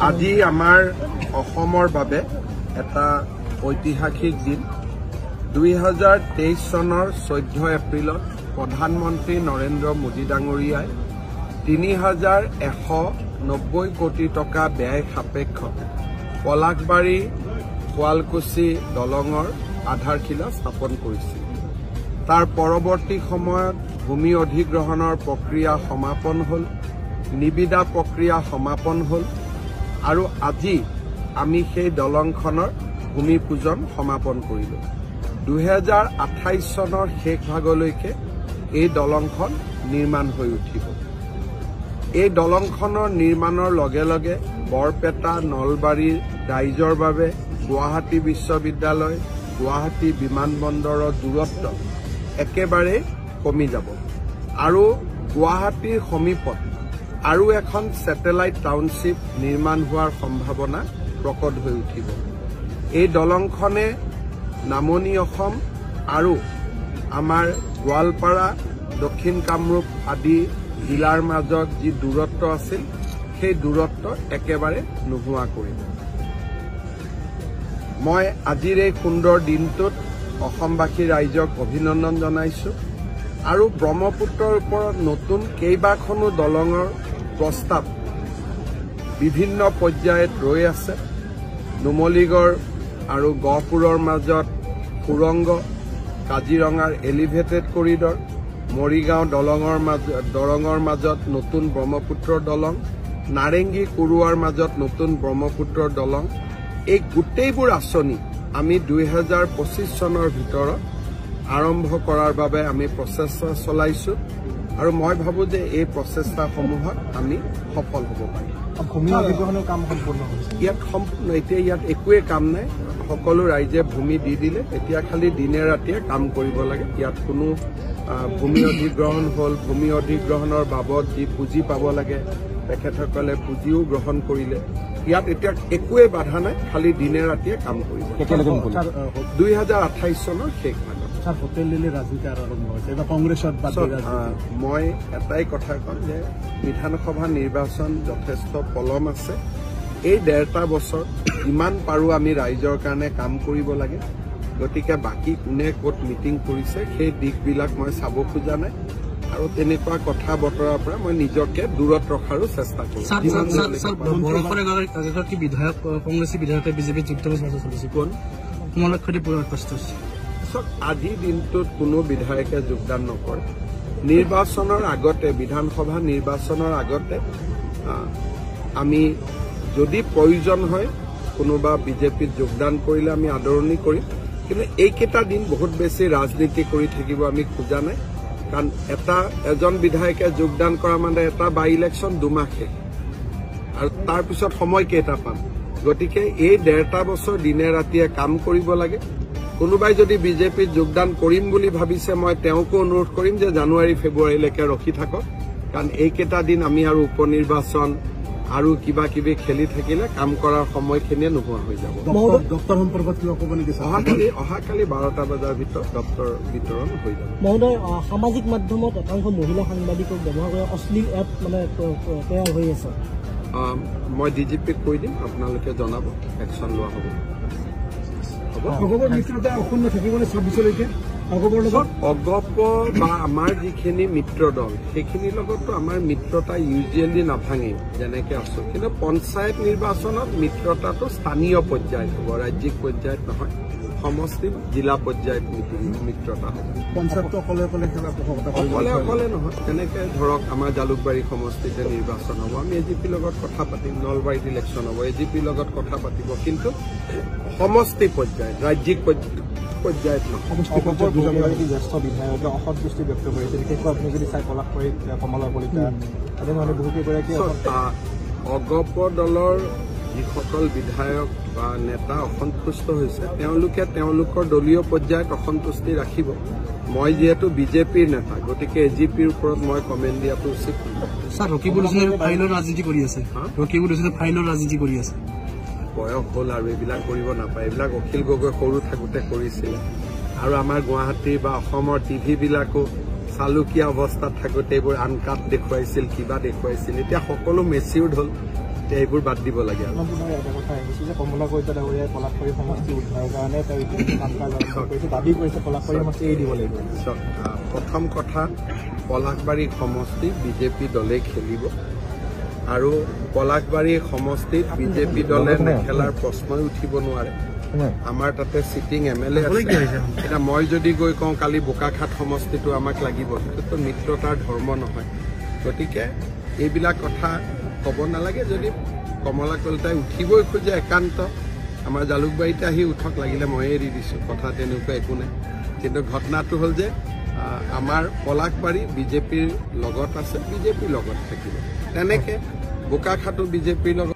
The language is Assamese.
আজি আমাৰ অসমৰ বাবে এটা ঐতিহাসিক দিন 2023 চনৰ 14 এপ্ৰিলত প্ৰধানমন্ত্ৰী নৰেন্দ্ৰ মোদী ডাঙৰীয়াই 3190 কোটি টকা ব্যয় সাপেক্ষ পলাশবাৰী শুৱালকুছি দলঙৰ আধাৰশিলা স্থাপন কৰিছিল। তাৰ পৰৱৰ্তী সময়ত ভূমি অধিগ্ৰহণৰ প্ৰক্ৰিয়া সমাপন হল, নিবিদা প্ৰক্ৰিয়া সমাপন হল আৰু আজি আমি সেই দলংখনৰ ভূমি পূজন সমাপন কৰিলো। 2028 চনৰ শেষ ভাগলৈকে এই দলংখন নিৰ্মাণ হৈ উঠিব। এই দলংখনৰ নিৰ্মাণৰ লগে লগে বৰপেটা নলবাৰীৰ ৰাইজৰ বাবে গুৱাহাটী বিশ্ববিদ্যালয় গুৱাহাটী বিমানবন্দৰৰ দূৰত্ব একেবাৰে কমি যাব আৰু গুৱাহাটীৰ সমীপত আৰু এখন স্যাটেলাইট টাউনশ্বিপ নিৰ্মাণ হোৱাৰ সম্ভাৱনা প্ৰকট হৈ উঠিব। এই দলংখনে নামনি অসম আৰু আমাৰ গোৱালপাৰা দক্ষিণ কামৰূপ আদি জিলাৰ মাজত যি দূৰত্ব আছিল সেই দূৰত্ব একেবাৰে নোহোৱা কৰিব। মই আজিৰ এই সুন্দৰ দিনটোত অসমবাসী ৰাইজক অভিনন্দন জনাইছো আৰু ব্ৰহ্মপুত্ৰৰ ওপৰত নতুন কেইবাখনো দলঙৰ প্ৰস্তাৱ বিভিন্ন পৰ্যায়ত ৰৈ আছে। নুমলীগড় আৰু গহপুৰৰ মাজত সুৰংগ, কাজিৰঙাৰ এলিভেটেড কৰিডৰ, মৰিগাঁও দলঙৰ মাজত নতুন ব্ৰহ্মপুত্ৰৰ দলং, নাৰেংগী কুৰুৱাৰ মাজত নতুন ব্ৰহ্মপুত্ৰৰ দলং, এই গোটেইবোৰ আঁচনি আমি 2025 চনৰ ভিতৰত আৰম্ভ কৰাৰ বাবে আমি প্ৰচেষ্টা চলাইছো আৰু মই ভাবো যে এই প্ৰচেষ্টাসমূহত আমি সফল হ'ব পাৰিম। ভূমি অধিগ্ৰহণৰ কাম সম্পূৰ্ণ হৈছে ইয়াত সম্পূৰ্ণ। এতিয়া ইয়াত একোৱে কাম নাই, সকলো ৰাইজে ভূমি দি দিলে, এতিয়া খালি দিনে ৰাতিয়ে কাম কৰিব লাগে। ইয়াত কোনো ভূমি অধিগ্ৰহণ হ'ল, ভূমি অধিগ্ৰহণৰ বাবদ যি পুঁজি পাব লাগে তেখেতসকলে পুঁজিও গ্ৰহণ কৰিলে। ইয়াত এতিয়া একোৱে বাধা নাই, খালি দিনে ৰাতিয়ে কাম কৰিব। 2028 চনৰ শেষ ভাগত হোটেল দিল্লী ৰাজনীতি আৰম্ভ হৈছে বা কংগ্ৰেছত মই এটাই কথা কম যে বিধানসভা নিৰ্বাচন যথেষ্ট পলম আছে। এই 1.5 বছৰ যিমান পাৰো আমি ৰাইজৰ কাৰণে কাম কৰিব লাগে। গতিকে বাকী কোনে ক'ত মিটিং কৰিছে সেই দিশবিলাক মই চাব খোজা নাই আৰু তেনেকুৱা কথা বতৰাৰ পৰা মই নিজকে দূৰত ৰখাৰো চেষ্টা কৰিম। কংগ্ৰেছী বিধায়কে বিজেপিত যুক্ত চলিছে কোন আজিৰ দিনটোত কোনো বিধায়কে যোগদান নকৰে। নিৰ্বাচনৰ আগতে, বিধানসভা নিৰ্বাচনৰ আগতে আমি যদি প্ৰয়োজন হয় কোনোবা বিজেপিত যোগদান কৰিলে আমি আদৰণি কৰিম, কিন্তু এইকেইটা দিন বহুত বেছি ৰাজনীতি কৰি থাকিব আমি খোজা নাই। কাৰণ এজন বিধায়কে যোগদান কৰা মানে এটা বাই ইলেকশ্যন 2 মাহ শেষ আৰু তাৰপিছত সময় কেইটা পাম। গতিকে এই 1.5 বছৰ দিনে ৰাতিয়ে কাম কৰিব লাগে। কোনোবাই যদি বিজেপিত যোগদান কৰিম বুলি ভাবিছে মই তেওঁকো অনুৰোধ কৰিম যে জানুৱাৰী ফেব্ৰুৱাৰীলৈকে ৰখি থাকক, কাৰণ এইকেইটা দিন আমি আৰু উপ নিৰ্বাচন আৰু কিবা কিবি খেলি থাকিলে কাম কৰাৰ সময়খিনিয়ে নোহোৱা হৈ যাব। ডক্টৰ সম্পৰ্কত কিবা ক'ব নেকি? অহাকালি 12টা বজাৰ ভিতৰত ডক্টৰ বিতৰণ হৈ যাব। মহোদয়, সামাজিক মাধ্যমত একাংশ মহিলা সাংবাদিকক ব্যৱহাৰ কৰি অশ্লীল এপ তৈয়াৰ হৈ আছে। মই ডিজিপিক কৈ দিম, আপোনালোকে জনাব, একশ্যন লোৱা হ'ব। অগপৰ মিত্ৰতা অক্ষুণ্ণ থাকিবনে 26লৈকে? অগপৰ লগত অগপ বা আমাৰ যিখিনি মিত্ৰ দল সেইখিনিৰ লগতো আমাৰ মিত্ৰতা ইউজুৱেলি নাভাঙে যেনেকে আছো, কিন্তু পঞ্চায়ত নিৰ্বাচনত মিত্ৰতাটো স্থানীয় পৰ্যায়ত হ'ব, ৰাজ্যিক পৰ্যায়ত নহয়, সমষ্টি জিলা পৰ্যায়ত মিত্ৰতা হ'ব। পঞ্চায়তটো অকলে নহয়। তেনেকে ধৰক আমাৰ জালুকবাৰী সমষ্টিতে নিৰ্বাচন হ'ব, আমি এজিপিৰ লগত কথা পাতিম। নলবাৰীত ইলেকশ্যন হ'ব, এজিপিৰ লগত কথা পাতিব, কিন্তু সমষ্টি পৰ্যায়ত, ৰাজ্যিক পৰ্যায়ত নহয়। জ্যেষ্ঠ বিধায়কে অসন্তুষ্টি ব্যক্ত কৰিছে, বিশেষকৈ আপুনি যদি চাই পলাশবাৰী কমলা কলিতা তেনেধৰণে বহুকেইগৰাকী অগপ দলৰ যিসকল বিধায়ক বা নেতা অসন্তুষ্ট হৈছে তেওঁলোকে তেওঁলোকৰ দলীয় পৰ্যায়ত অসন্তুষ্টি ৰাখিব। মই যিহেতু বিজেপিৰ নেতা, গতিকে এজিপিৰ ওপৰত মই কমেণ্ট দিয়াটো উচিত। ৰকিবুল হুছেইনে ফাইলৰ ৰাজনীতি কৰি আছে, বয়স হ'ল আৰু এইবিলাক কৰিব নাপায়। এইবিলাক অখিল গগৈ সৰু থাকোঁতে কৰিছিলে আৰু আমাৰ গুৱাহাটীৰ বা অসমৰ টিভিবিলাকো চালুকীয়া অৱস্থাত থাকোঁতে এইবোৰ আনকাট দেখুৱাইছিল, কিবা দেখুৱাইছিল। এতিয়া সকলো মেচিউৰ্ড হ'ল, এতিয়া এইবোৰ বাদ দিব লাগে আৰু এটা কথা আহিছে যে কমলা কলিতা ডাঙৰীয়াই পলাশবাৰী সমষ্টি উদ্ধাৰৰ কাৰণে তেওঁ ইতিমধ্যে কাম কাজ আৰম্ভ কৰিছে, দাবী কৰিছে পলাশবাৰী সমষ্টি এৰি দিব লাগিব। প্ৰথম কথা, পলাশবাৰী সমষ্টি বিজেপি দলে খেলিব আৰু পলাশবাৰী সমষ্টিত বিজেপি দলে নেখেলাৰ প্ৰশ্নই উঠিব নোৱাৰে। আমাৰ তাতে চিটিং MLA আছে। এতিয়া মই যদি গৈ কওঁ কালি বোকাখাট সমষ্টিটো আমাক লাগিব, সেইটোতো মিত্ৰতাৰ ধৰ্ম নহয়। গতিকে এইবিলাক কথা ক'ব নালাগে। যদি কমলা কলিতাই উঠিবই খোজে একান্ত, আমাৰ জালুকবাৰীতে আহি উঠক, লাগিলে ময়ে এৰি দিছোঁ, কথা তেনেকুৱা একো নাই। কিন্তু ঘটনাটো হ'ল যে আমাৰ পলাশবাৰী বিজেপিৰ লগত আছে, বিজেপিৰ লগত থাকিব। তেনেকৈ বোকাখাটো বিজেপিৰ লগত